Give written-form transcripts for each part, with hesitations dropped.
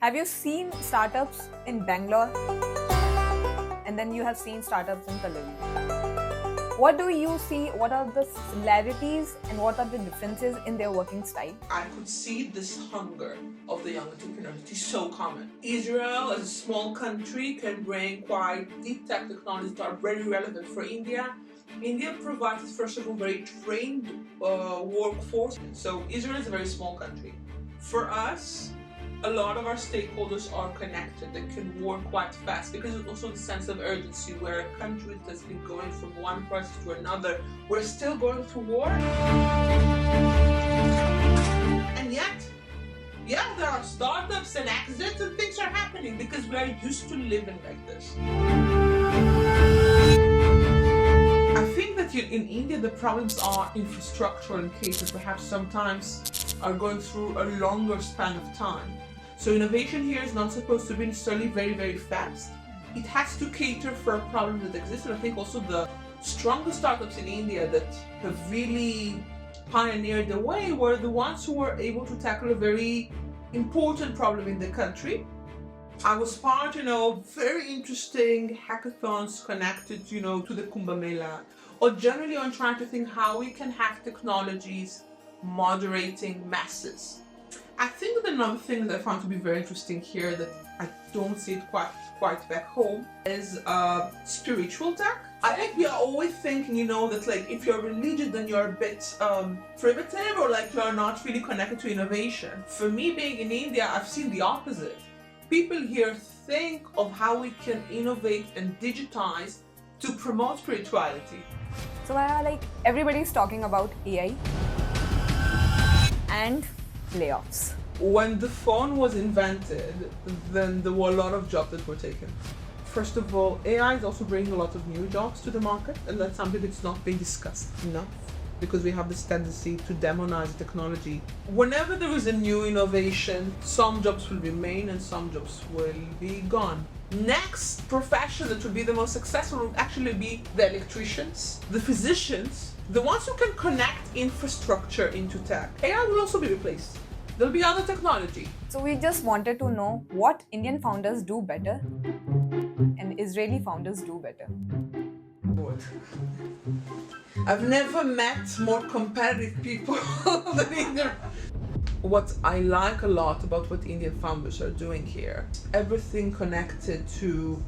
Have you seen startups in Bangalore? And then you have seen startups in Tel Aviv. What do you see? What are the similarities and what are the differences in their working style? I could see this hunger of the young entrepreneurs. It is so common. Israel, as a small country, can bring quite deep tech technologies that are very relevant for India. India provides, first of all, very trained workforce. So Israel is a very small country. For us, a lot of our stakeholders are connected. They can work quite fast because there's also the sense of urgency where a country that's been going from one crisis to another, we're still going through war. And yet, yeah, there are startups and exits and things are happening because we are used to living like this. I think that in India the problems are infrastructural in cases perhaps sometimes are going through a longer span of time. So innovation here is not supposed to be necessarily very, very fast. It has to cater for a problem that exists. And I think also the strongest startups in India that have really pioneered the way were the ones who were able to tackle a very important problem in the country. I was part, very interesting hackathons connected, to the Kumbh Mela, or generally on trying to think how we can have technologies moderating masses. I think that another thing that I found to be very interesting here that I don't see it quite back home is spiritual tech. I think we are always thinking, that like if you're religious then you're a bit primitive or like you're not really connected to innovation. For me being in India, I've seen the opposite. People here think of how we can innovate and digitize to promote spirituality. So everybody's talking about AI and layoffs. When the phone was invented, then there were a lot of jobs that were taken. First of all, AI is also bringing a lot of new jobs to the market, and that's something that's not being discussed enough because we have this tendency to demonize technology. Whenever there is a new innovation, some jobs will remain and some jobs will be gone. Next profession that will be the most successful will actually be the electricians, the physicians, the ones who can connect infrastructure into tech. AI will also be replaced. There'll be other technology. So we just wanted to know what Indian founders do better and Israeli founders do better. I've never met more competitive people than Indian. What I like a lot about what Indian founders are doing here, everything connected to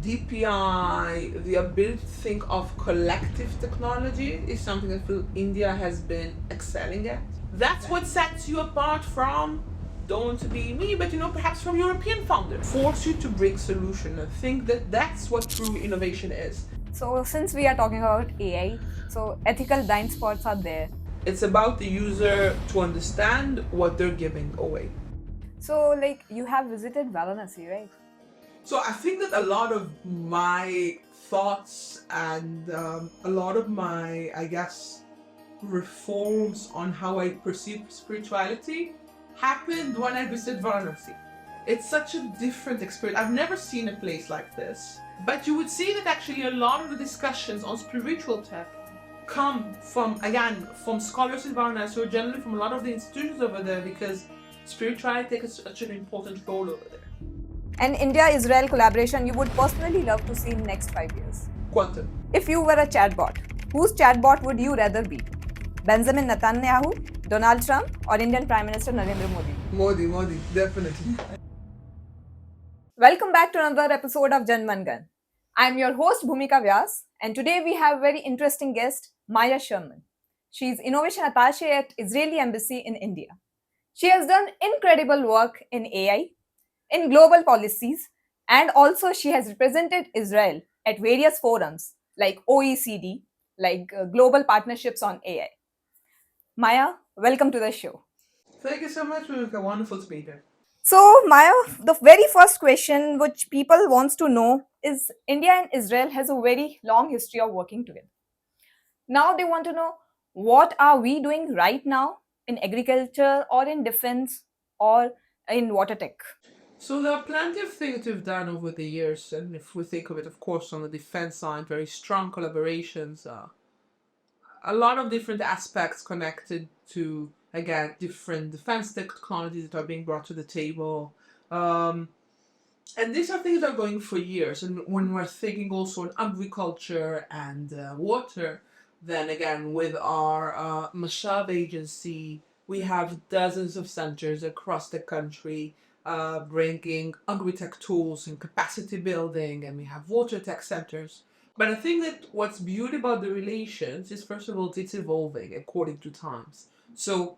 DPI, the ability to think of collective technology is something I feel India has been excelling at. That's what sets you apart from, don't want to be me, but perhaps from European founders. Force you to bring solution. I think that that's what true innovation is. So since we are talking about AI, so ethical blind spots are there. It's about the user to understand what they're giving away. So you have visited Varanasi, right? So I think that a lot of my thoughts and a lot of my, reforms on how I perceive spirituality happened when I visited Varanasi. It's such a different experience. I've never seen a place like this. But you would see that actually a lot of the discussions on spiritual tech come from scholars in Varanasi or generally from a lot of the institutions over there because spirituality takes such an important role over there. And India-Israel collaboration you would personally love to see in next 5 years? Quantum. If you were a chatbot, whose chatbot would you rather be? Benjamin Netanyahu, Donald Trump, or Indian Prime Minister Narendra Modi? Modi, definitely. Welcome back to another episode of Jan Man Gan. I am your host Bhumika Vyas, and today we have a very interesting guest, Maya Sherman. She is Innovation Attaché at Israeli Embassy in India. She has done incredible work in AI, in global policies, and also she has represented Israel at various forums like OECD, global partnerships on AI. Maya, welcome to the show. Thank you so much, Bhumika. Wonderful to be here. So, Maya, the very first question which people wants to know is India and Israel has a very long history of working together. Now they want to know what are we doing right now in agriculture or in defense or in water tech. So there are plenty of things we've done over the years, and if we think of it, of course, on the defense side, very strong collaborations, a lot of different aspects connected to, again, different defense technologies that are being brought to the table, Um, and these are things that are going for years. And when we're thinking also on agriculture and water, then again, with our Mashab agency, we have dozens of centers across the country bringing agri-tech tools and capacity building, and we have water tech centers. But I think that what's beautiful about the relations is, first of all, it's evolving according to times. So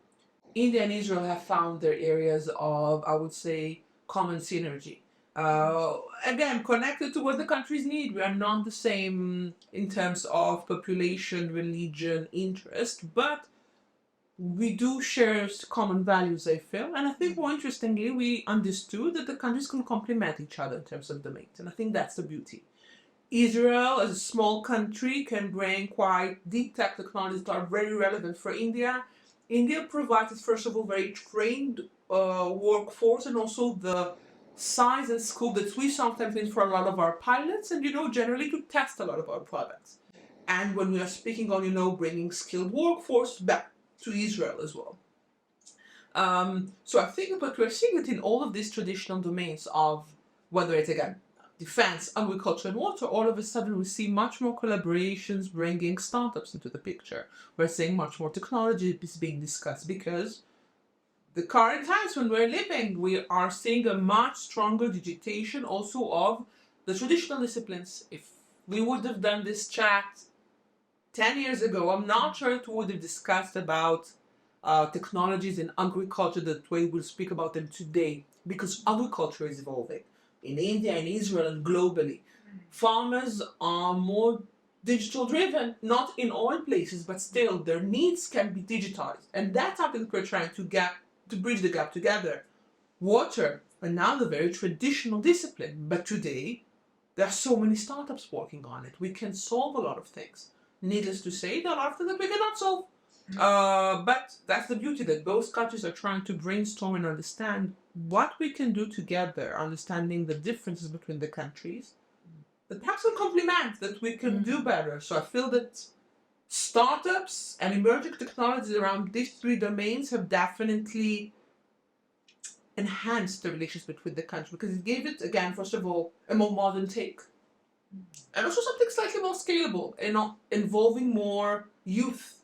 India and Israel have found their areas of, I would say, common synergy. Again, connected to what the countries need. We are not the same in terms of population, religion, interest, but we do share common values, I feel. And I think more interestingly, we understood that the countries can complement each other in terms of domains. And I think that's the beauty. Israel, as a small country, can bring quite deep tech technologies that are very relevant for India. India provides, first of all, very trained workforce, and also the size and scope that we sometimes need for a lot of our pilots, and generally to test a lot of our products. And when we are speaking on, bringing skilled workforce back to Israel as well. So I think that we're seeing it in all of these traditional domains of whether it's again defense, agriculture, and water. All of a sudden, we see much more collaborations bringing startups into the picture. We're seeing much more technology is being discussed because the current times when we're living, we are seeing a much stronger digitation also of the traditional disciplines. If we would have done this chat 10 years ago, I'm not sure it would have discussed about technologies in agriculture the way we'll speak about them today, because agriculture is evolving in India and Israel and globally. Farmers are more digital driven, not in all places, but still their needs can be digitized. And that's something we're trying to bridge the gap together. Water, another very traditional discipline, but today there are so many startups working on it. We can solve a lot of things. Needless to say, there are a lot of things that we cannot solve. But that's the beauty, that both countries are trying to brainstorm and understand what we can do together, understanding the differences between the countries, that perhaps will complement, that we can do better. So I feel that startups and emerging technologies around these three domains have definitely enhanced the relations between the countries, because it gave it, again, first of all, a more modern take. And also something slightly more scalable, involving more youth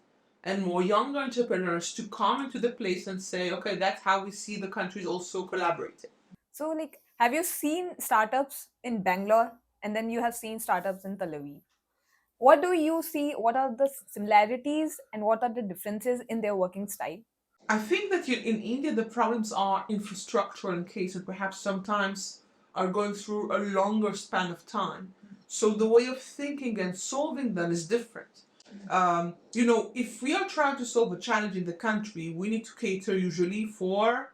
and more younger entrepreneurs to come into the place and say, okay, that's how we see the countries also collaborating. So, like, have you seen startups in Bangalore and then you have seen startups in Tel Aviv? What do you see? What are the similarities and what are the differences in their working style? I think that in India, the problems are infrastructural in case, and perhaps sometimes are going through a longer span of time. So the way of thinking and solving them is different. If we are trying to solve a challenge in the country, we need to cater usually for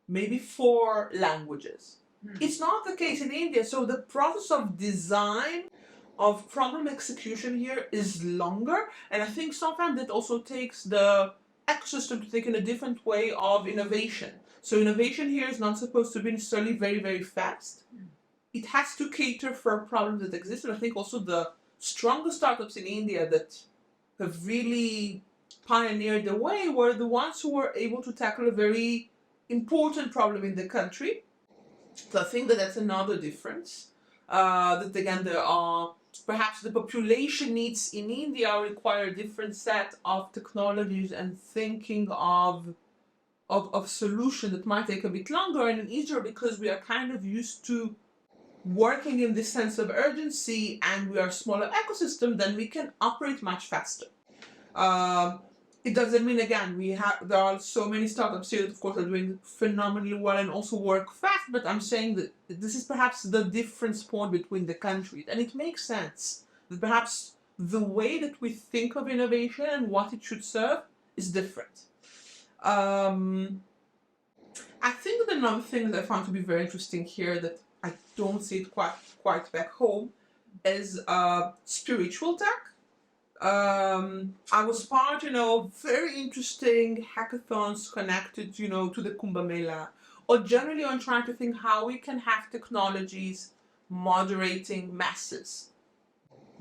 maybe 4 languages. It's not the case in India. So the process of design, of problem execution here is longer. And I think sometimes that also takes the ecosystem to think in a different way of innovation. So innovation here is not supposed to be necessarily very, very fast. It has to cater for problems that exist. And I think also the strongest startups in India that have really pioneered the way were the ones who were able to tackle a very important problem in the country. So I think that that's another difference. That again, there are perhaps the population needs in India require a different set of technologies and thinking of solution that might take a bit longer. And in Israel, because we are kind of used to working in this sense of urgency and we are a smaller ecosystem, then we can operate much faster. Um, it doesn't mean, again, there are so many startups here that of course are doing phenomenally well and also work fast, but I'm saying that this is perhaps the difference point between the countries, and it makes sense that perhaps the way that we think of innovation and what it should serve is different. Um, I think that another thing that I found to be very interesting here that I don't see it quite back home is spiritual tech. I was part, of very interesting hackathons connected, to the Kumbh Mela, or generally on trying to think how we can have technologies moderating masses.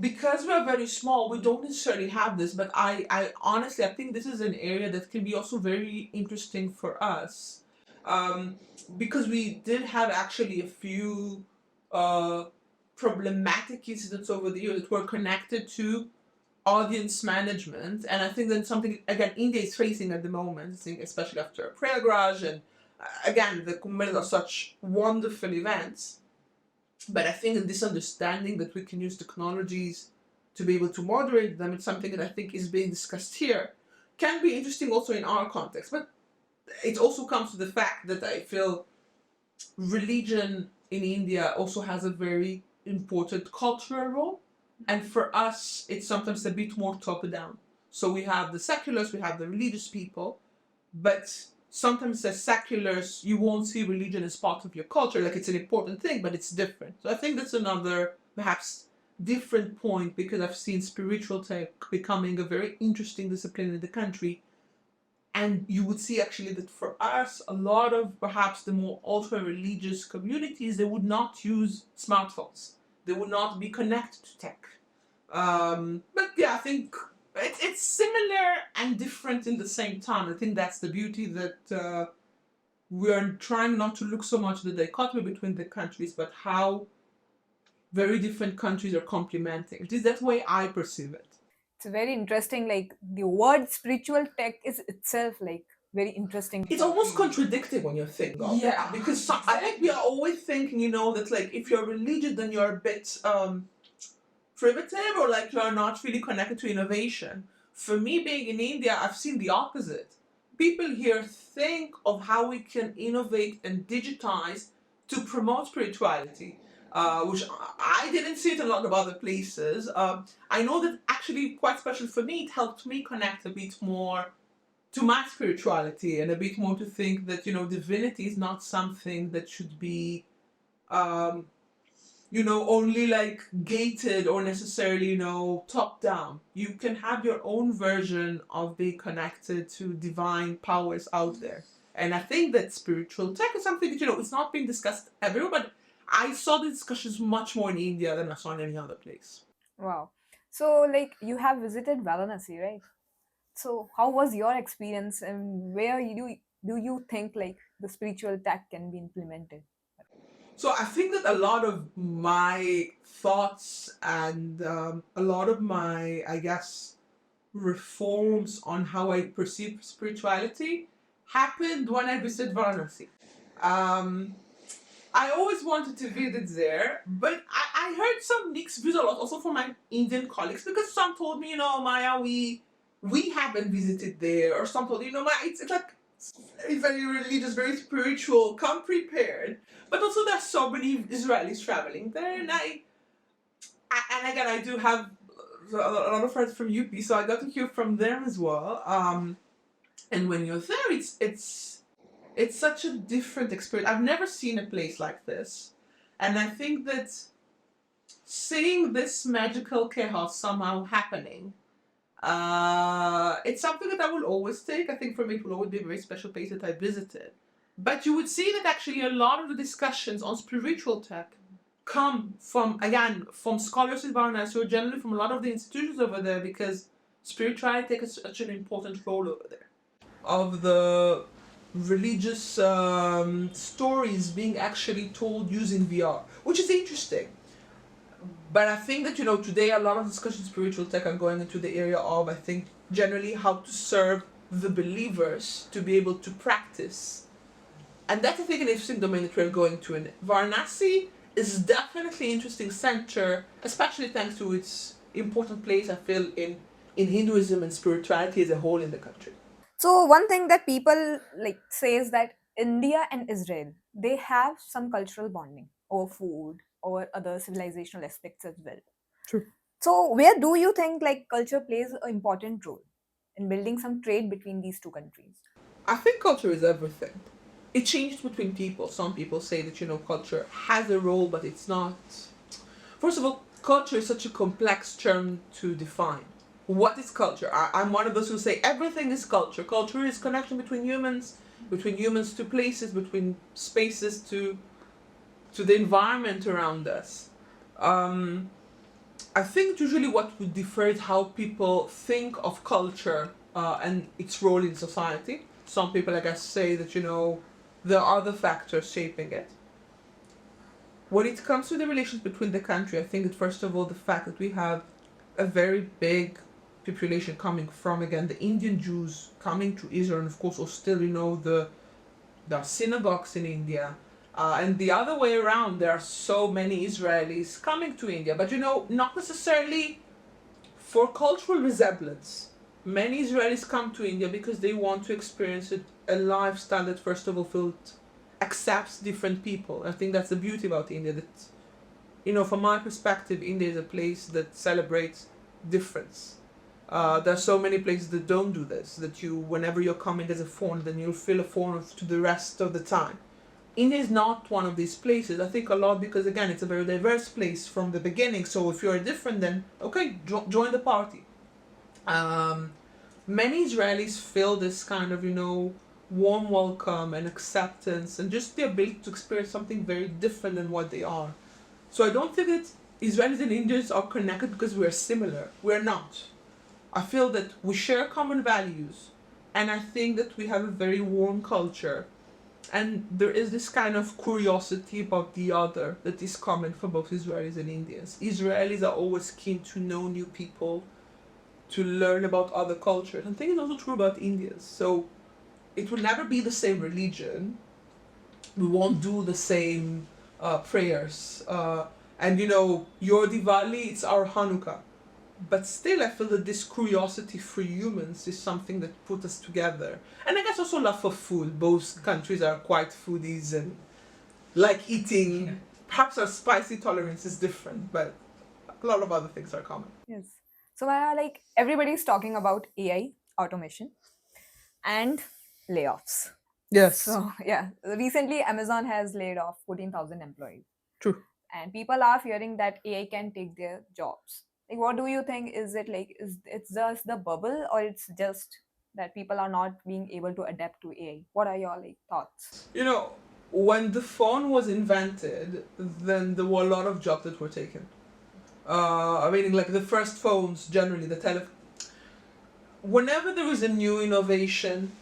Because we're very small, we don't necessarily have this, but I honestly, I think this is an area that can be also very interesting for us. um, because we did have actually a few uh, problematic incidents over the years that were connected to audience management, and I think that's something again India is facing at the moment. I think especially after Prayagraj and again the Kumbh Mela are such wonderful events, but I think this understanding that we can use technologies to be able to moderate them, it's something that I think is being discussed here, can be interesting also in our context. But it also comes to the fact that I feel religion in India also has a very important cultural role, and for us, it's sometimes a bit more top down. So we have the seculars, we have the religious people, but sometimes as seculars, you won't see religion as part of your culture. Like it's an important thing, but it's different. So I think that's another perhaps different point, because I've seen spiritual tech becoming a very interesting discipline in the country. And you would see actually that for us, a lot of perhaps the more ultra religious communities, they would not use smartphones. They would not be connected to tech. But yeah, I think it's similar and different in the same time. I think that's the beauty that we are trying not to look so much the dichotomy between the countries, but how very different countries are complementing. At least that's the way I perceive it. It's very interesting. Like the word spiritual tech is itself like very interesting. It's almost contradicting when you think of it, because I think we are always thinking, that like if you're religious, then you're a bit primitive, or like you're not really connected to innovation. For me, being in India, I've seen the opposite. People here think of how we can innovate and digitize to promote spirituality, which I didn't see it a lot of other places. I know that actually quite special for me, it helped me connect a bit more to my spirituality, and a bit more to think that divinity is not something that should be um, only like gated or necessarily, top down. You can have your own version of being connected to divine powers out there. And I think that spiritual tech is something that, it's not being discussed everywhere, but I saw the discussions much more in India than I saw in any other place. Wow. So like you have visited Varanasi, right? So how was your experience, and where do you think like the spiritual tech can be implemented? So I think that a lot of my thoughts and a lot of my, I guess, reforms on how I perceive spirituality happened when I visited Varanasi. Um, I always wanted to visit there, but I heard some mixed views a lot also from my Indian colleagues, because some told me, Maya, we haven't visited there, or some told me, Maya, it's like very religious, very spiritual, come prepared. But also there's so many Israelis traveling there, and and again I do have a lot of friends from UP, so I got to hear from them as well. And when you're there, it's such a different experience. I've never seen a place like this, and I think that seeing this magical chaos somehow happening, it's something that I will always take. I think for me it will always be a very special place that I visited. But you would see that actually a lot of the discussions on spiritual tech come from, again, from scholars in Varanasi, or generally from a lot of the institutions over there, because spirituality takes such an important role over there. Of the religious stories being actually told using VR, which is interesting. But I think that, today a lot of discussions spiritual tech are going into the area of, I think, generally how to serve the believers to be able to practice. And that's, I think, an interesting domain that we're going to. And Varanasi is definitely an interesting center, especially thanks to its important place, I feel, in Hinduism and spirituality as a whole in the country. So one thing that people like says that India and Israel, they have some cultural bonding over food or other civilizational aspects as well. True. So where do you think like culture plays an important role in building some trade between these two countries? I think culture is everything. It changes between people. Some people say that, culture has a role, but it's not. First of all, culture is such a complex term to define. What is culture? I'm one of those who say everything is culture. Culture is connection between humans to places, between spaces to the environment around us. I think usually what would differ is how people think of culture and its role in society. Some people, I guess, say that, There are other factors shaping it. When it comes to the relations between the country, I think that first of all, the fact that we have a very big population coming from, again, the Indian Jews coming to Israel, and of course, or still, there are synagogues in India. And the other way around, there are so many Israelis coming to India, but not necessarily for cultural resemblance. Many Israelis come to India because they want to experience a lifestyle that, first of all, accepts different people. I think that's the beauty about India. That, from my perspective, India is a place that celebrates difference. There are so many places that don't do this. That whenever you're coming as a foreigner, then you'll feel a foreigner to the rest of the time. India is not one of these places. I think a lot because, again, it's a very diverse place from the beginning. So if you're different, then okay, join the party. Many Israelis feel this kind of, warm welcome and acceptance and just the ability to experience something very different than what they are. So I don't think that Israelis and Indians are connected because we're similar. We're not. I feel that we share common values, and I think that we have a very warm culture, and there is this kind of curiosity about the other that is common for both Israelis and Indians. Israelis are always keen to know new people, to learn about other cultures. I think it's also true about Indians. So it will never be the same religion. We won't do the same prayers. And your Diwali, it's our Hanukkah. But still, I feel that this curiosity for humans is something that put us together. And I guess also love for food. Both countries are quite foodies and like eating. Yeah. Perhaps our spicy tolerance is different, but a lot of other things are common. Yes. So, like everybody's talking about AI, automation, and layoffs. Yes. So, yeah, recently Amazon has laid off 14,000 employees. True. And people are fearing that AI can take their jobs. Like, what do you think? Is it like, is it's just the bubble, or it's just that people are not being able to adapt to AI? What are your thoughts? When the phone was invented, then there were a lot of jobs that were taken. I mean, like the first phones, generally, whenever there is a new innovation,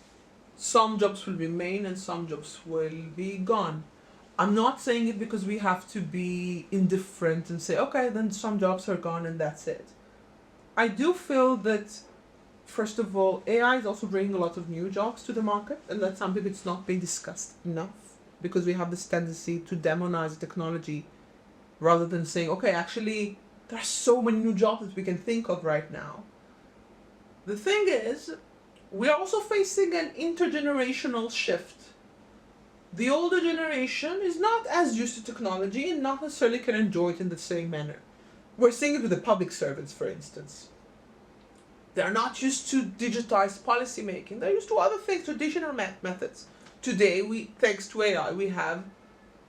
some jobs will remain and some jobs will be gone. I'm not saying it because we have to be indifferent and say, okay, then some jobs are gone and that's it. I do feel that, first of all, AI is also bringing a lot of new jobs to the market, and that's something that's not being discussed enough because we have this tendency to demonize technology rather than saying, okay, actually, there are so many new jobs that we can think of right now. The thing is, we are also facing an intergenerational shift. The older generation is not as used to technology and not necessarily can enjoy it in the same manner. We're seeing it with the public servants, for instance. They're not used to digitized policy making. They're used to other things, traditional methods. Today, thanks to AI, we have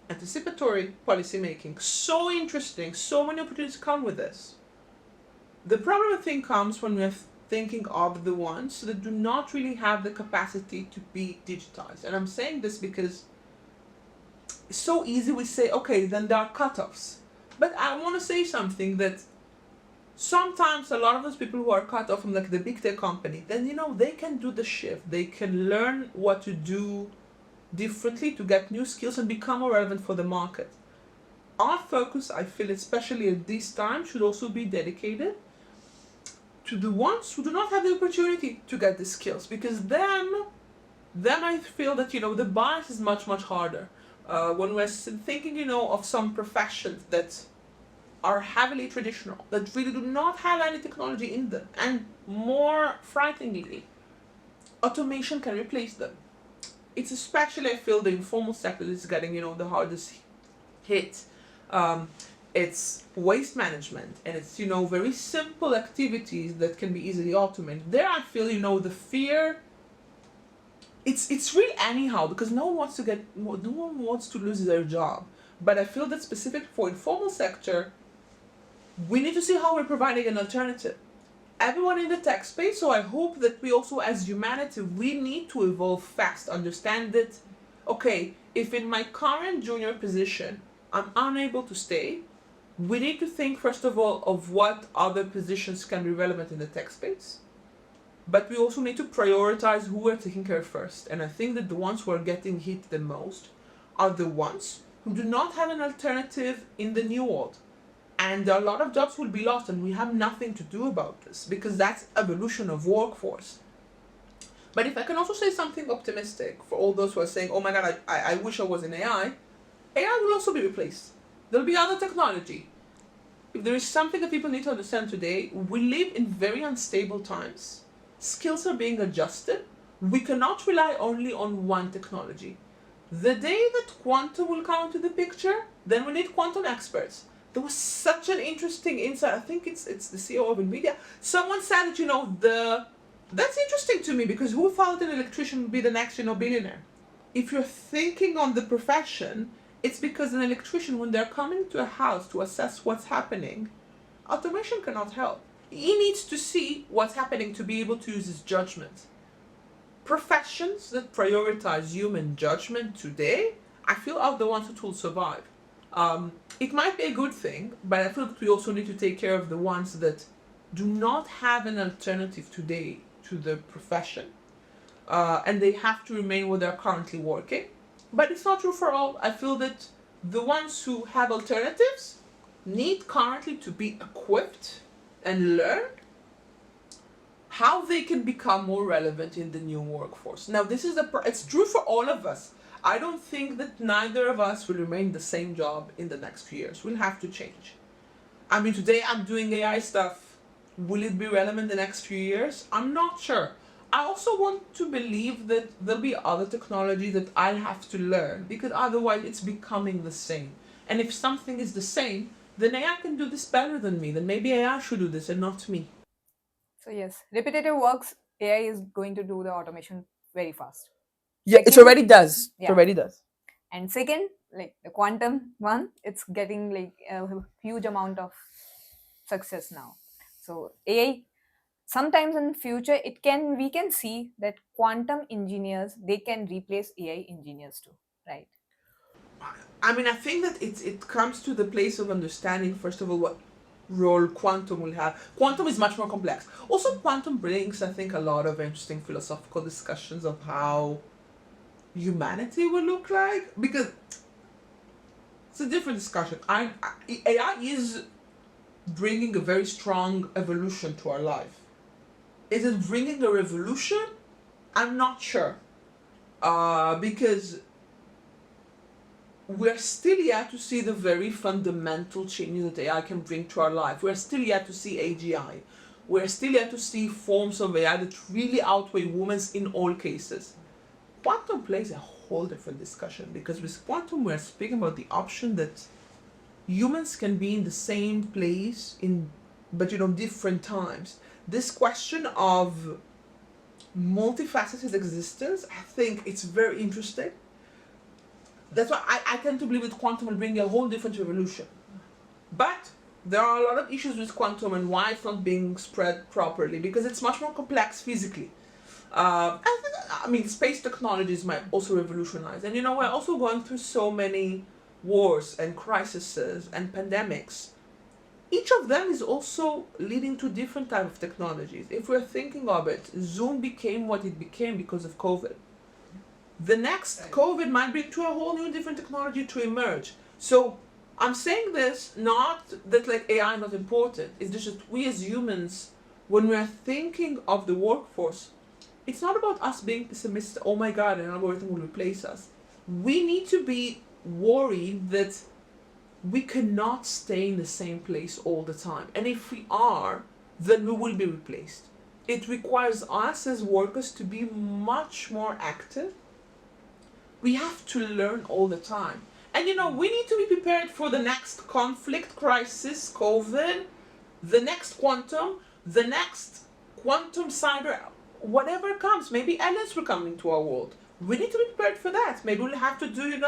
anticipatory policy making. So interesting, so many opportunities come with this. The problem, I think, comes when we're thinking of the ones that do not really have the capacity to be digitized. And I'm saying this because it's so easy we say, okay, then there are cutoffs. But I want to say something that sometimes a lot of those people who are cut off from the big tech company, then they can do the shift. They can learn what to do differently to get new skills and become more relevant for the market. Our focus, I feel, especially at this time, should also be dedicated to the ones who do not have the opportunity to get the skills, because then I feel that the bias is much, much harder. When we're thinking of some professions that are heavily traditional, that really do not have any technology in them, and more frighteningly, automation can replace them. It's especially, I feel, the informal sector that is getting the hardest hit. It's waste management, and it's very simple activities that can be easily automated. There I feel the fear, it's really anyhow, because no one wants to lose their job. But I feel that specific for informal sector, we need to see how we're providing an alternative. Everyone in the tech space, so I hope that we also, as humanity, we need to evolve fast, understand that, okay, if in my current junior position I'm unable to stay, we need to think first of all of what other positions can be relevant in the tech space. but we also need to prioritize who we're taking care of first. And I think that the ones who are getting hit the most are the ones who do not have an alternative in the new world. And a lot of jobs will be lost, and we have nothing to do about this because that's evolution of workforce. But if I can also say something optimistic for all those who are saying, oh my god, I wish I was in AI will also be replaced. There'll be other technology. If there is something that people need to understand today, we live in very unstable times. Skills are being adjusted. We cannot rely only on one technology. The day that quantum will come into the picture, then we need quantum experts. There was such an interesting insight. I think it's the CEO of NVIDIA. Someone said that, that's interesting to me because who thought an electrician would be the next, billionaire? If you're thinking on the profession, it's because an electrician, when they're coming to a house to assess what's happening, automation cannot help. He needs to see what's happening to be able to use his judgment. Professions that prioritize human judgment today, I feel, are the ones that will survive. It might be a good thing, but I feel that we also need to take care of the ones that do not have an alternative today to the profession, and they have to remain where they're currently working. But it's not true for all. I feel that the ones who have alternatives need currently to be equipped and learn how they can become more relevant in the new workforce. Now, it's true for all of us. I don't think that neither of us will remain the same job in the next few years. We'll have to change. I mean, today I'm doing AI stuff. Will it be relevant the next few years? I'm not sure. I also want to believe that there'll be other technology that I'll have to learn because otherwise it's becoming the same. And if something is the same, then AI can do this better than me. Then maybe AI should do this and not me. So yes, repetitive works, AI is going to do the automation very fast. Yeah, it Second- already does. It Yeah. already does. And second, like the quantum one, it's getting like a huge amount of success now. So AI, sometimes in future, we can see that quantum engineers, they can replace AI engineers too, right? I mean, I think that it comes to the place of understanding, first of all, what role quantum will have. Quantum is much more complex. Also, quantum brings, I think, a lot of interesting philosophical discussions of how humanity will look like, because it's a different discussion. AI is bringing a very strong evolution to our life. Is it bringing a revolution? I'm not sure. Because we're still yet to see the very fundamental changes that AI can bring to our life. We're still yet to see AGI. We're still yet to see forms of AI that really outweigh women's in all cases. Quantum plays a whole different discussion because with quantum we're speaking about the option that humans can be in the same place but different times. This question of multifaceted existence, I think it's very interesting. That's why I tend to believe that quantum will bring a whole different revolution. But there are a lot of issues with quantum and why it's not being spread properly because it's much more complex physically. I mean, space technologies might also revolutionize. And we're also going through so many wars and crises and pandemics. Each of them is also leading to different type of technologies. If we're thinking of it, Zoom became what it became because of COVID. The next COVID might bring to a whole new different technology to emerge. So I'm saying this not that like AI is not important. It's just that we as humans, when we're thinking of the workforce, it's not about us being pessimistic. Oh my God, an algorithm will replace us. We need to be worried that we cannot stay in the same place all the time. And if we are, then we will be replaced. It requires us as workers to be much more active. We have to learn all the time. And we need to be prepared for the next conflict, crisis, COVID, the next quantum cyber, whatever comes. Maybe aliens will come into our world. We need to be prepared for that. Maybe we'll have to do,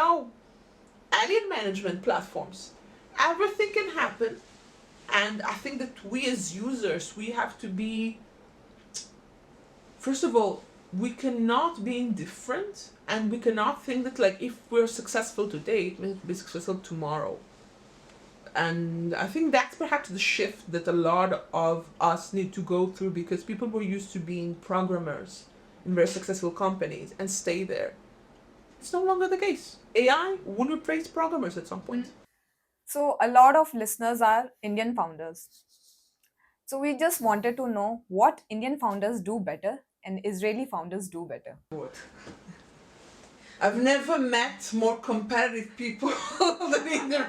alien management platforms. Everything can happen. And I think that we as users, we have to be, first of all, we cannot be indifferent and we cannot think that like if we're successful today, it may be successful tomorrow. And I think that's perhaps the shift that a lot of us need to go through, because people were used to being programmers in very successful companies and stay there. It's no longer the case. AI will replace programmers at some point. So, a lot of listeners are Indian founders. So, we just wanted to know what Indian founders do better and Israeli founders do better. What? I've never met more competitive people than Indian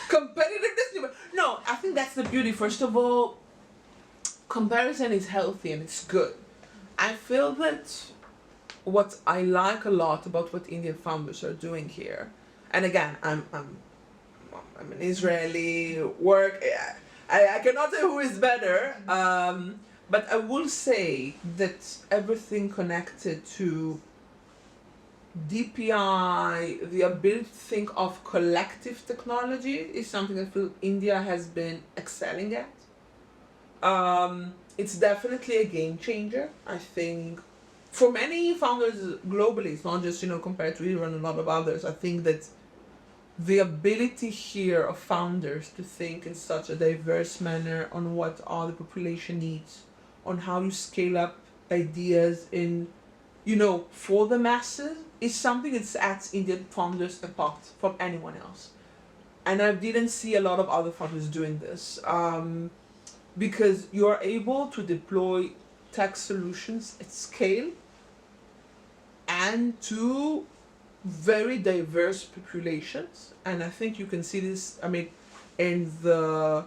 competitiveness. No, I think that's the beauty. First of all, comparison is healthy and it's good. I feel that what I like a lot about what Indian founders are doing here, and again, I'm an Israeli work. I cannot say who is better, but I will say that everything connected to DPI, the ability to think of collective technology, is something I feel India has been excelling at. It's definitely a game changer. I think for many founders globally, it's not just compared to Iran and a lot of others. I think that the ability here of founders to think in such a diverse manner on what all the population needs, on how you scale up ideas in for the masses, is something that sets Indian founders apart from anyone else. And I didn't see a lot of other founders doing this. Because you're able to deploy tech solutions at scale and to very diverse populations. And I think you can see this, in the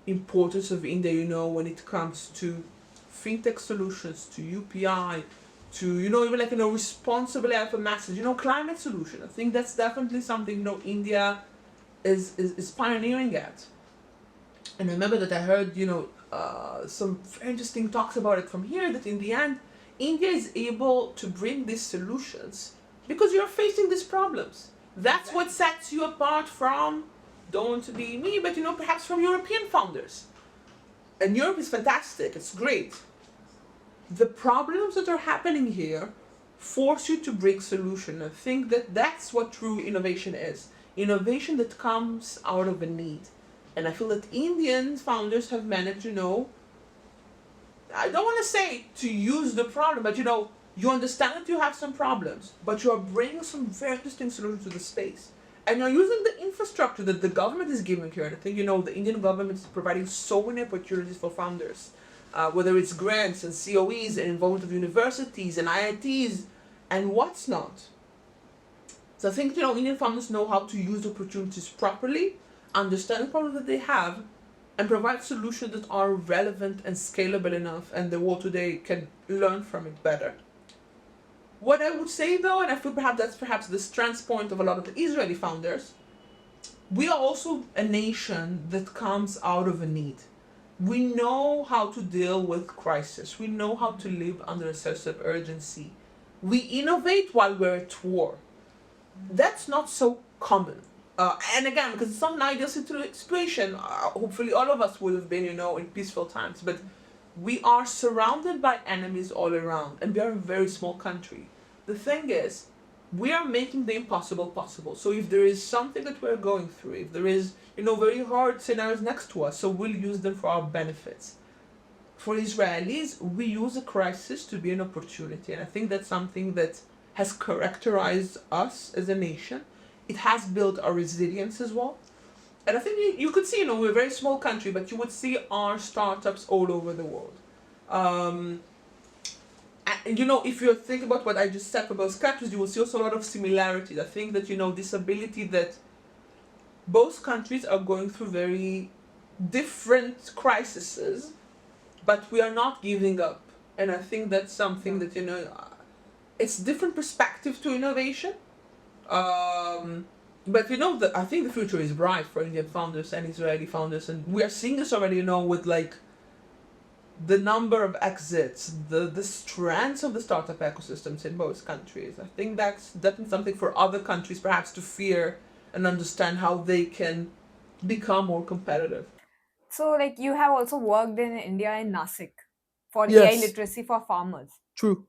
importance of India, when it comes to fintech solutions, to UPI, to, even like, responsible AI for masses, climate solution. I think that's definitely something, India is pioneering at. And I remember that I heard, some very interesting talks about it from here, that in the end, India is able to bring these solutions because you're facing these problems. That's what sets you apart from, don't be me, but perhaps from European founders. And Europe is fantastic, it's great. The problems that are happening here force you to bring solution. I think that that's what true innovation is. Innovation that comes out of a need. And I feel that Indian founders have managed, I don't want to say to use the problem, but you understand that you have some problems, but you are bringing some very interesting solutions to the space. And you're using the infrastructure that the government is giving here. And I think, the Indian government is providing so many opportunities for founders, whether it's grants and COEs and involvement of universities and IITs and what's not. So I think, Indian founders know how to use opportunities properly, understand the problems that they have, and provide solutions that are relevant and scalable enough, and the world today can learn from it better. What I would say though, and I feel that's the strength point of a lot of the Israeli founders, we are also a nation that comes out of a need. We know how to deal with crisis. We know how to live under a sense of urgency. We innovate while we're at war. That's not so common. And again, because it's not an ideal situation, hopefully all of us would have been, in peaceful times. But we are surrounded by enemies all around, and we are a very small country. The thing is, we are making the impossible possible. So if there is something that we're going through, if there is, very hard scenarios next to us, so we'll use them for our benefits. For Israelis, we use a crisis to be an opportunity, and I think that's something that has characterized us as a nation. It has built our resilience as well. And I think you could see, we're a very small country, but you would see our startups all over the world. And if you think about what I just said for both countries, you will see also a lot of similarities. I think that, this ability that both countries are going through very different crises, but we are not giving up. And I think that's something that, it's different perspective to innovation. But I think the future is bright for Indian founders and Israeli founders, and we are seeing this already. With like the number of exits, the strengths of the startup ecosystems in both countries. I think that's definitely something for other countries perhaps to fear and understand how they can become more competitive. So, like, you have also worked in India in Nasik for AI Yes, literacy for farmers. true.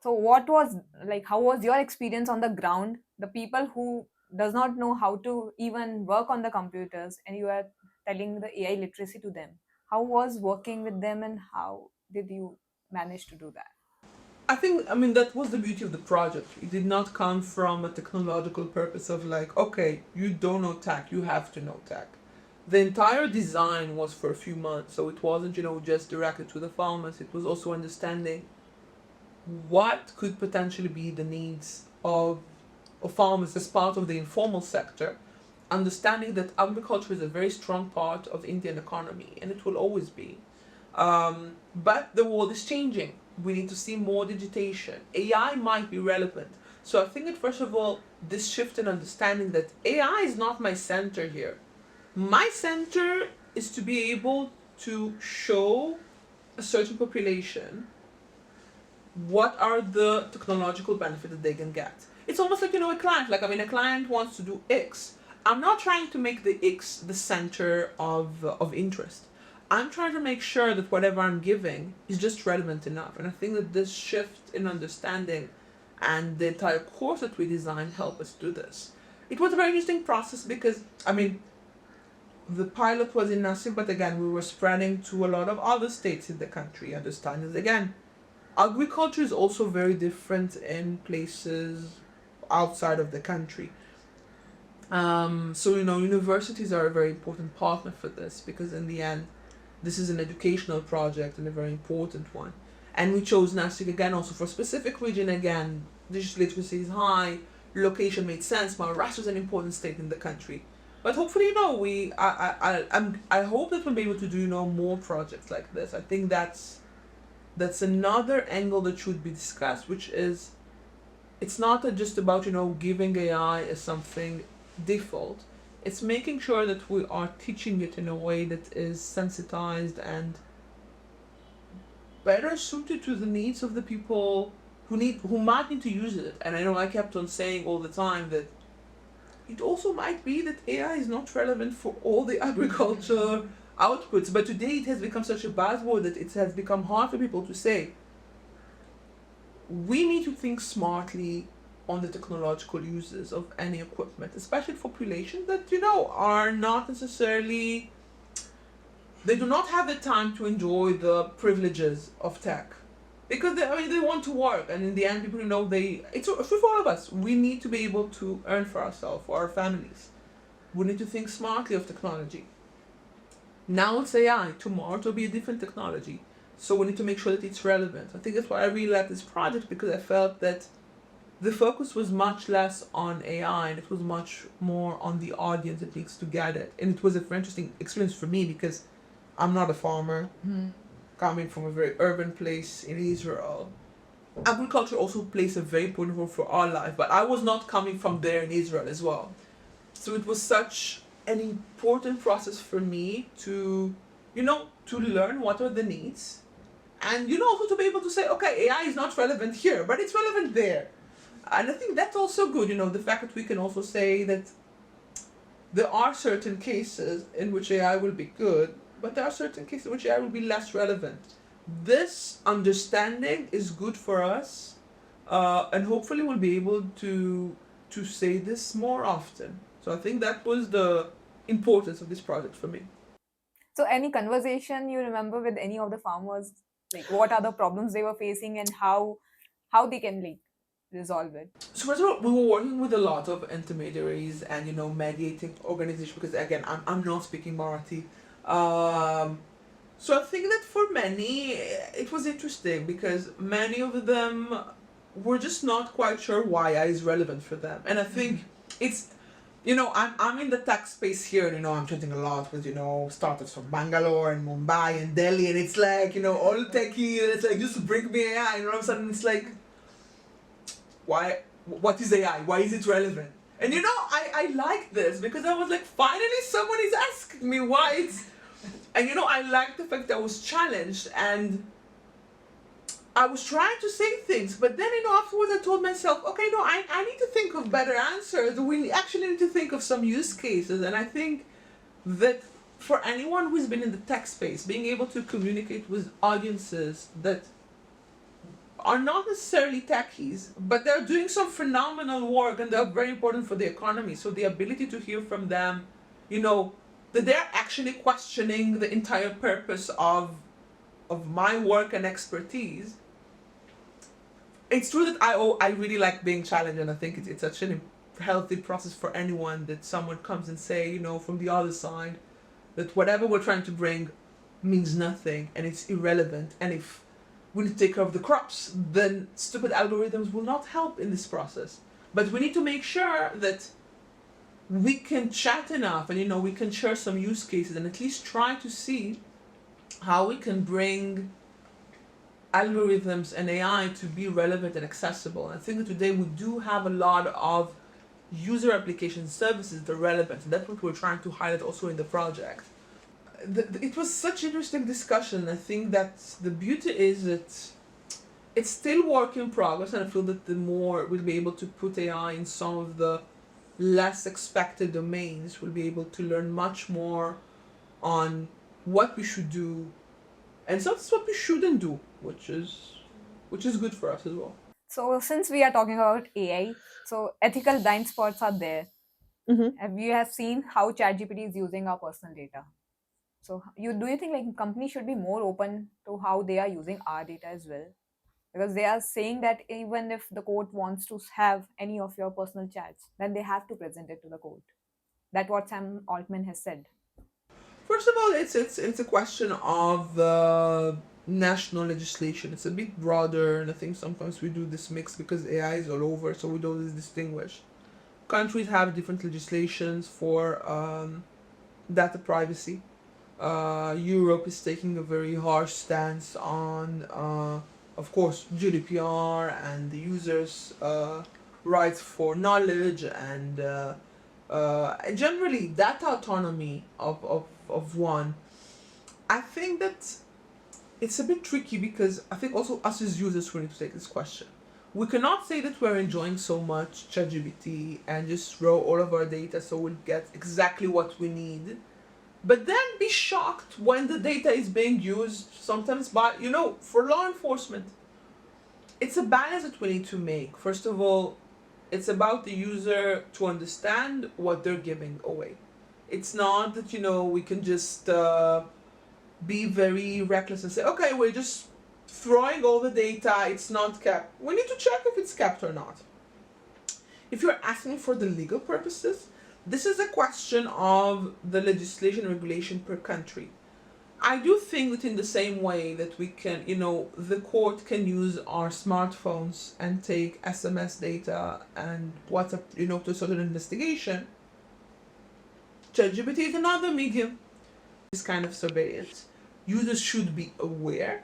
So, what was like, how was your experience on the ground? The people who does not know how to even work on the computers, and you are telling the AI literacy to them. How was working with them, and how did you manage to do that? I mean, that was the beauty of the project. It did not come from a technological purpose of like, okay, you don't know tech, you have to know tech. The entire design was for a few months, so it wasn't, just directed to the farmers. It was also understanding what could potentially be the needs of farmers as part of the informal sector, understanding that agriculture is a very strong part of Indian economy, and it will always be. But the world is changing. We need to see more digitation. AI might be relevant. So I think that first of all, this shift in understanding that AI is not my center here. My center is to be able to show a certain population what are the technological benefits that they can get. It's almost like, a client. Like, I mean, a client wants to do X. I'm not trying to make the X the center of interest. I'm trying to make sure that whatever I'm giving is just relevant enough. And I think that this shift in understanding and the entire course that we designed help us do this. It was a very interesting process because, I mean, the pilot was in Nasir, but again, we were spreading to a lot of other states in the country. Understand that, again, agriculture is also very different in places outside of the country. So, universities are a very important partner for this because, in the end, this is an educational project and a very important one. And we chose Nasik again also for a specific region. Again, digital literacy is high, location made sense. Maharashtra is an important state in the country. But hopefully, I hope that we'll be able to do, more projects like this. I think that's another angle that should be discussed, which is it's not just about giving AI as something default. It's making sure that we are teaching it in a way that is sensitized and better suited to the needs of the people who might need to use it. And I know I kept on saying all the time that it also might be that AI is not relevant for all the agriculture outputs, but today it has become such a buzzword that it has become hard for people to say. We need to think smartly on the technological uses of any equipment, especially for populations that are not necessarily, they do not have the time to enjoy the privileges of tech because they want to work, and in the end people it's for all of us. We need to be able to earn for ourselves, for our families. We need to think smartly of technology. Now it's AI, tomorrow it'll be a different technology. So we need to make sure that it's relevant. I think that's why I really like this project, because I felt that the focus was much less on AI and it was much more on the audience that needs to get it. And it was a very interesting experience for me because I'm not a farmer, coming from a very urban place in Israel. Agriculture also plays a very important role for our life, but I was not coming from there in Israel as well. So it was such an important process for me to, to learn what are the needs, and also to be able to say, okay, AI is not relevant here, but it's relevant there. And I think that's also good, the fact that we can also say that there are certain cases in which AI will be good, but there are certain cases in which AI will be less relevant. This understanding is good for us, and hopefully we'll be able to say this more often. So I think that was the importance of this project for me. So, any conversation you remember with any of the farmers, like what are the problems they were facing and how they can resolve it? So first of all, we were working with a lot of intermediaries and mediating organizations because again, I'm not speaking Marathi. So I think that for many it was interesting because many of them were just not quite sure why AI is relevant for them, and I think it's I'm in the tech space here, and I'm chatting a lot with startups from Bangalore and Mumbai and Delhi, and it's like all techie, and it's like just bring me AI, and all of a sudden it's like, why? What is AI? Why is it relevant? And I like this because I was like, finally someone is asking me why it's, and I like the fact that I was challenged and I was trying to say things, but then afterwards I told myself, okay, no, I need to think of better answers. We actually need to think of some use cases, and I think that for anyone who's been in the tech space, being able to communicate with audiences that are not necessarily techies, but they're doing some phenomenal work and they're very important for the economy. So the ability to hear from them, that they're actually questioning the entire purpose of my work and expertise. It's true that I really like being challenged, and I think it's such a healthy process for anyone that someone comes and say, from the other side, that whatever we're trying to bring means nothing and it's irrelevant, and if we need to take care of the crops, then stupid algorithms will not help in this process. But we need to make sure that we can chat enough and we can share some use cases and at least try to see how we can bring algorithms and AI to be relevant and accessible. I think that today we do have a lot of user application services that are relevant, and that's what we're trying to highlight also in the project. It was such interesting discussion. I think that the beauty is that it's still work in progress, and I feel that the more we'll be able to put AI in some of the less expected domains, we'll be able to learn much more on what we should do and that's what we shouldn't do, which is good for us as well. So, since we are talking about AI, so ethical blind spots are there. We have seen how ChatGPT is using our personal data. So, do you think like companies should be more open to how they are using our data as well? Because they are saying that even if the court wants to have any of your personal chats, then they have to present it to the court. That's what Sam Altman has said. First of all, it's a question of national legislation. It's a bit broader, and I think sometimes we do this mix because AI is all over, so we don't distinguish. Countries have different legislations for data privacy. Europe is taking a very harsh stance on, of course, GDPR and the users' rights for knowledge and generally data autonomy of one. I think that it's a bit tricky because I think also us as users we need to take this question. We cannot say that we're enjoying so much ChatGPT and just throw all of our data so we'll get exactly what we need, but then be shocked when the data is being used sometimes by, for law enforcement. It's a balance that we need to make. First of all, it's about the user to understand what they're giving away. It's not that, we can just be very reckless and say, okay, we're just throwing all the data, it's not kept. We need to check if it's kept or not. If you're asking for the legal purposes, this is a question of the legislation regulation per country. I do think that in the same way that we can, the court can use our smartphones and take SMS data and WhatsApp, to sort of investigation, ChatGPT is another medium. This kind of surveillance. Users should be aware,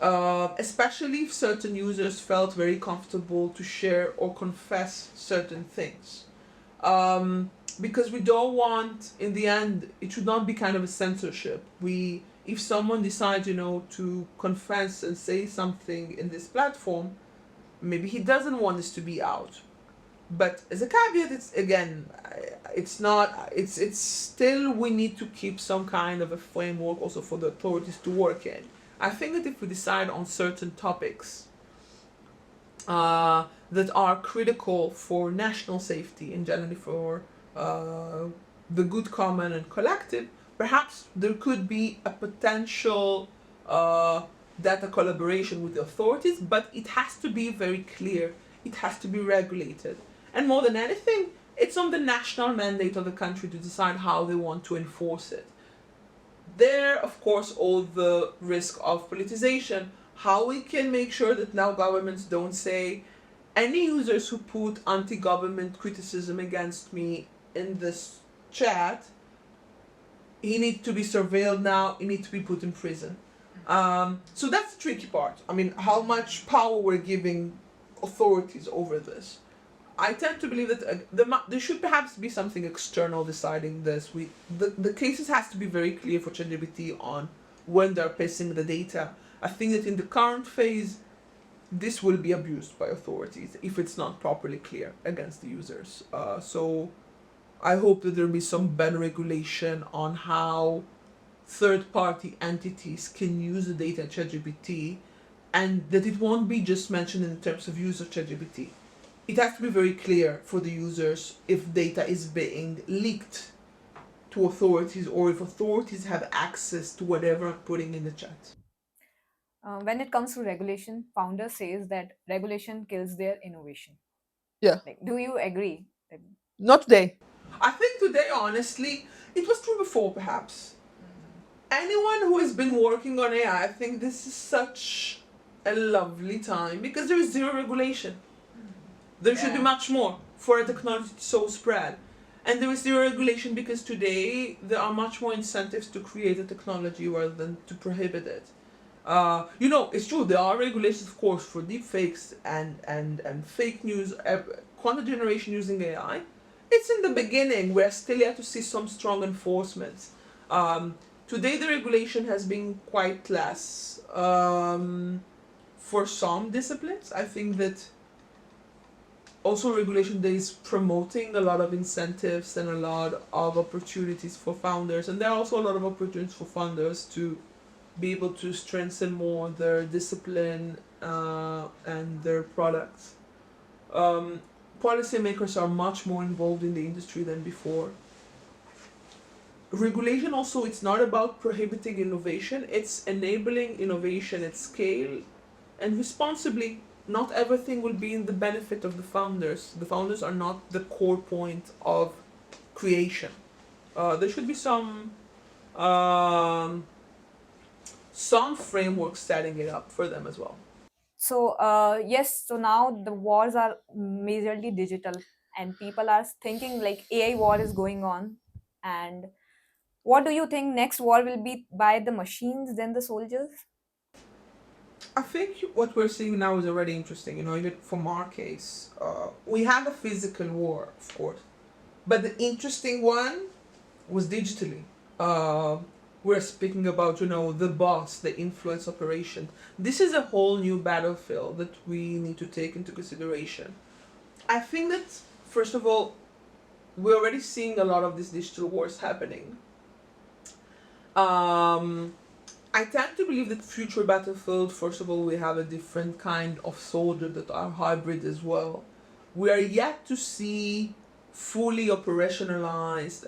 especially if certain users felt very comfortable to share or confess certain things. Because we don't want, in the end, it should not be kind of a censorship. If someone decides, to confess and say something in this platform, maybe he doesn't want this to be out. But as a caveat, it's still, we need to keep some kind of a framework also for the authorities to work in. I think that if we decide on certain topics that are critical for national safety and generally for the good common and collective, perhaps there could be a potential data collaboration with the authorities, but it has to be very clear. It has to be regulated. And more than anything, it's on the national mandate of the country to decide how they want to enforce it. There, of course, all the risk of politicization, how we can make sure that now governments don't say, any users who put anti-government criticism against me in this chat, he needs to be surveilled now, he needs to be put in prison. So that's the tricky part. I mean, how much power we're giving authorities over this. I tend to believe that there should perhaps be something external deciding this. The cases has to be very clear for ChatGPT on when they're passing the data. I think that in the current phase, this will be abused by authorities if it's not properly clear against the users. So I hope that there will be some better regulation on how third-party entities can use the data in ChatGPT and that it won't be just mentioned in terms of use of ChatGPT. It has to be very clear for the users if data is being leaked to authorities or if authorities have access to whatever I'm putting in the chat. When it comes to regulation, founder says that regulation kills their innovation. Yeah. Like, do you agree? Not today. I think today, honestly, it was true before perhaps. Anyone who has been working on AI, I think this is such a lovely time because there is zero regulation. There should be much more for a technology to so spread. And there is zero regulation because today there are much more incentives to create a technology rather than to prohibit it. It's true, there are regulations, of course, for deepfakes and fake news, content generation using AI. It's in the beginning. We're still yet to see some strong enforcement. Today, the regulation has been quite less for some disciplines. I think that also regulation day is promoting a lot of incentives and a lot of opportunities for founders, and there are also a lot of opportunities for founders to be able to strengthen more their discipline and their products. Um, Policymakers are much more involved in the industry than before. Regulation also, it's not about prohibiting innovation, it's enabling innovation at scale and responsibly. Not everything will be in the benefit of the founders. The founders are not the core point of creation. There should be um, some framework setting it up for them as well. So, yes, so now the wars are majorly digital, and people are thinking like AI war is going on. And what do you think next war will be by the machines than the soldiers? I think what we're seeing now is already interesting. Even from our case, we had a physical war, of course, but the interesting one was digitally. Uh, we're speaking about, the boss, the influence operation. This is a whole new battlefield that we need to take into consideration. I think that, first of all, we're already seeing a lot of these digital wars happening. Um, I tend to believe that future battlefield, first of all, we have a different kind of soldier that are hybrid as well. We are yet to see fully operationalized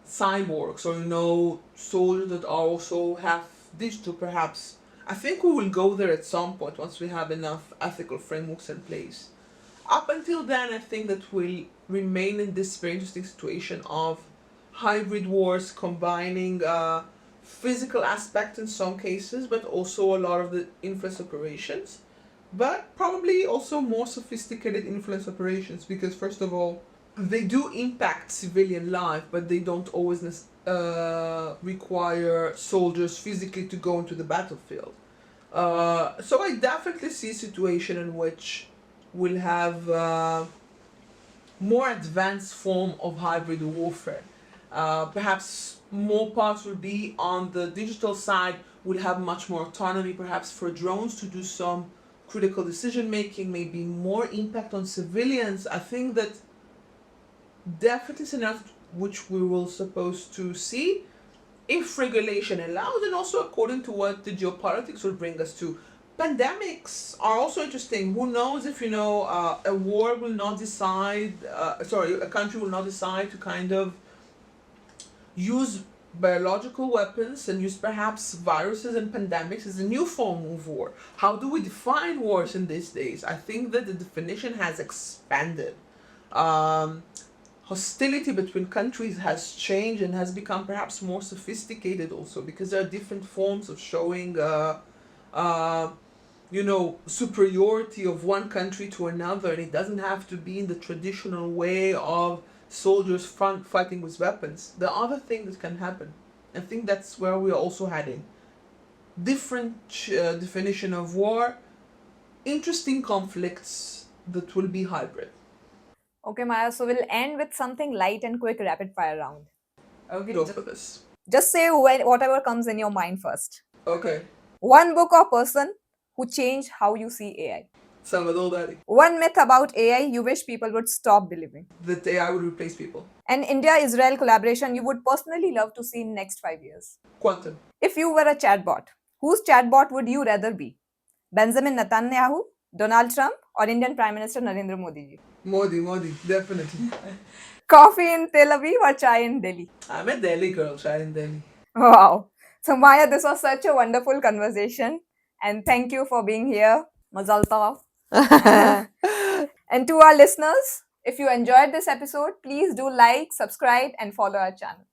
cyborgs or soldiers that are also have digital perhaps. I think we will go there at some point once we have enough ethical frameworks in place. Up until then, I think that we'll remain in this very interesting situation of hybrid wars combining physical aspect in some cases, but also a lot of the influence operations, but probably also more sophisticated influence operations because, first of all, they do impact civilian life, but they don't always require soldiers physically to go into the battlefield. So I definitely see a situation in which we'll have more advanced form of hybrid warfare. Perhaps more parts will be on the digital side. We'll have much more autonomy, perhaps for drones to do some critical decision making, maybe more impact on civilians. I think that definitely scenario which we will supposed to see if regulation allows, and also according to what the geopolitics will bring us to. Pandemics are also interesting. Who knows if a war will not decide, a country will not decide to kind of use biological weapons and use perhaps viruses and pandemics as a new form of war. How do we define wars in these days? I think that the definition has expanded. Um, Hostility between countries has changed and has become perhaps more sophisticated also because there are different forms of showing uh, superiority of one country to another, and it doesn't have to be in the traditional way of soldiers fighting with weapons. There are other things that can happen. I think that's where we are also heading. Different definition of war, interesting conflicts that will be hybrid. Okay, Maya, so we'll end with something light and quick rapid fire round. Okay, Go for this. just say whatever comes in your mind first. Okay. One book or person who changed how you see AI. Salvador Dali. One myth about AI you wish people would stop believing. That AI would replace people. An India Israel collaboration you would personally love to see in next 5 years. Quantum. If you were a chatbot, Whose chatbot would you rather be? Benjamin Netanyahu, Donald Trump, or Indian Prime Minister Narendra Modi ji? Modi, definitely. Coffee in Tel Aviv or chai in Delhi? I'm a Delhi girl, child in Delhi. Wow. So, Maya, this was such a wonderful conversation. And thank you for being here. Mazal tov. And to our listeners, if you enjoyed this episode, please do like, subscribe, and follow our channel.